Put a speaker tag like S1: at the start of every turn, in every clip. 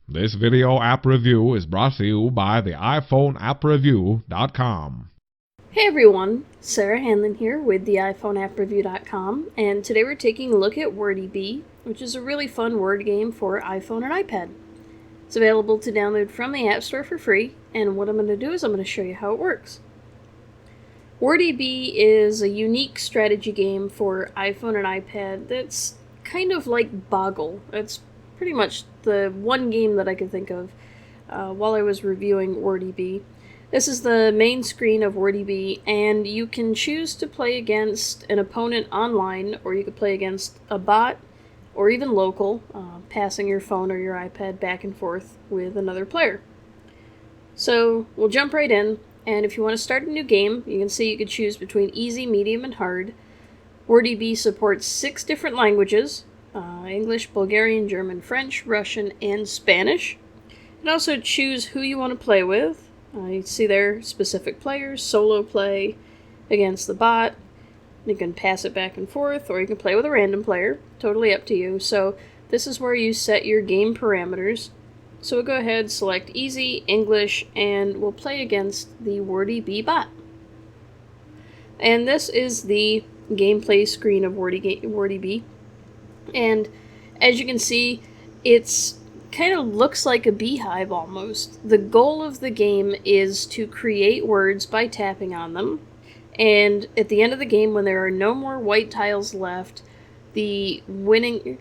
S1: This video app review is brought to you by the iPhoneAppReview.com.
S2: Hey everyone, Sarah Hanlon here with the iPhoneAppReview.com, and today we're taking a look at Wordy Bee, which is a really fun word game for iPhone and iPad. It's available to download from the App Store for free, and what I'm going to do is I'm going to show you how it works. Wordy Bee is a unique strategy game for iPhone and iPad that's kind of like Boggle. It's pretty much the one game that I could think of while I was reviewing Wordy Bee. This is the main screen of Wordy Bee, and you can choose to play against an opponent online, or you could play against a bot, or even local, passing your phone or your iPad back and forth with another player. So we'll jump right in, and if you want to start a new game, you can see you could choose between easy, medium, and hard. Wordy Bee supports 6 different languages, English, Bulgarian, German, French, Russian, and Spanish. You can also choose who you want to play with. You see there specific players, solo play against the bot. You can pass it back and forth, or you can play with a random player. Totally up to you. So this is where you set your game parameters. So we'll go ahead, select easy, English, and we'll play against the Wordy Bee bot. And this is the gameplay screen of Wordy Bee. And as you can see, it's kind of looks like a beehive almost. The goal of the game is to create words by tapping on them. And at the end of the game, when there are no more white tiles left, the winning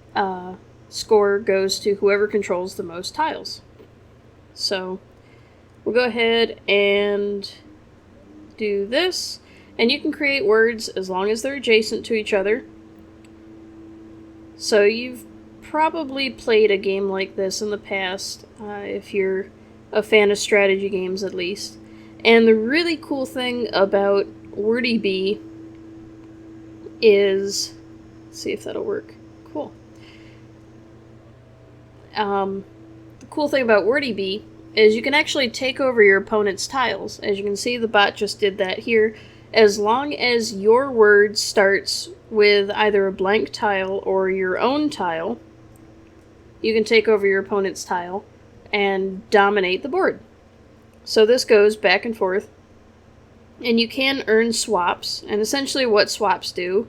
S2: score goes to whoever controls the most tiles. So we'll go ahead and do this. And you can create words as long as they're adjacent to each other. So you've probably played a game like this in the past, if you're a fan of strategy games at least. And the really cool thing about Wordy Bee is, let's see if that'll work. Cool. The cool thing about Wordy Bee is you can actually take over your opponent's tiles. As you can see, the bot just did that here. As long as your word starts with either a blank tile or your own tile, you can take over your opponent's tile and dominate the board. So this goes back and forth. And you can earn swaps. And essentially what swaps do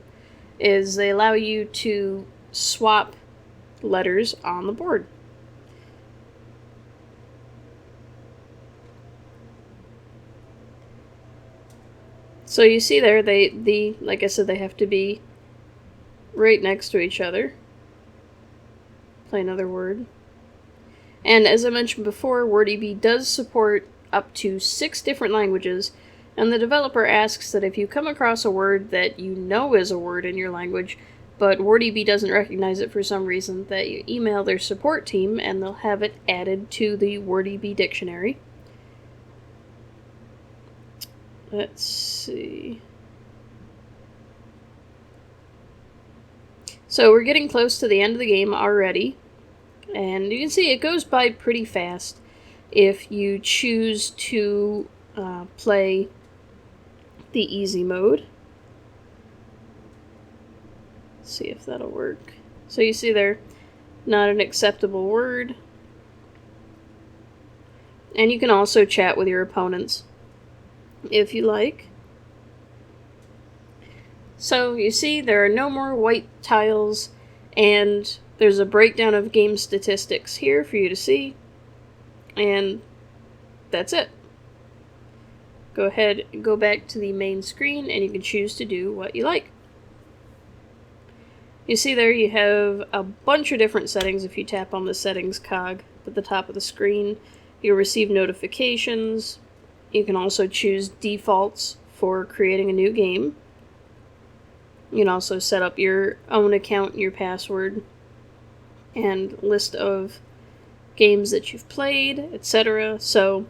S2: is they allow you to swap letters on the board. So you see there, like I said, they have to be right next to each other. Play another word. And as I mentioned before, Wordy Bee does support up to 6 different languages, and the developer asks that if you come across a word that you know is a word in your language, but Wordy Bee doesn't recognize it for some reason, that you email their support team and they'll have it added to the Wordy Bee dictionary. Let's see. So we're getting close to the end of the game already. And you can see it goes by pretty fast if you choose to play the easy mode. Let's see if that'll work. So you see there, not an acceptable word. And you can also chat with your opponents if you like. So you see there are no more white tiles, and there's a breakdown of game statistics here for you to see, and that's it. Go ahead and go back to the main screen, and you can choose to do what you like. You see there you have a bunch of different settings. If you tap on the settings cog at the top of the screen, you'll receive notifications. You can also choose defaults for creating a new game. You can also set up your own account and your password, and list of games that you've played, etc. So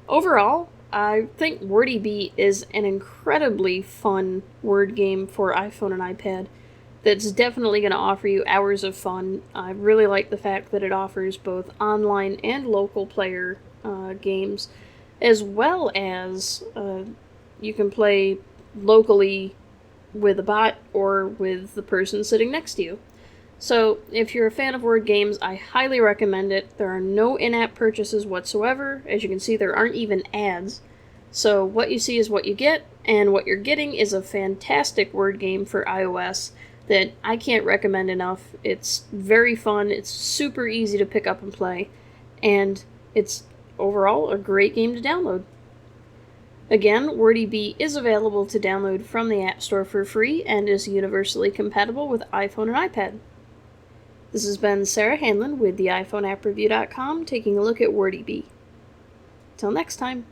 S2: overall, I think Wordy Bee is an incredibly fun word game for iPhone and iPad that's definitely going to offer you hours of fun. I really like the fact that it offers both online and local player games, as well as you can play locally with a bot or with the person sitting next to you. So if you're a fan of word games, I highly recommend it. There are no in-app purchases whatsoever. As you can see, there aren't even ads. So what you see is what you get, and what you're getting is a fantastic word game for iOS that I can't recommend enough. It's very fun, it's super easy to pick up and play, and it's overall a great game to download. Again, Wordy Bee is available to download from the App Store for free and is universally compatible with iPhone and iPad. This has been Sarah Hanlon with the iPhoneAppReview.com taking a look at Wordy Bee. Till next time.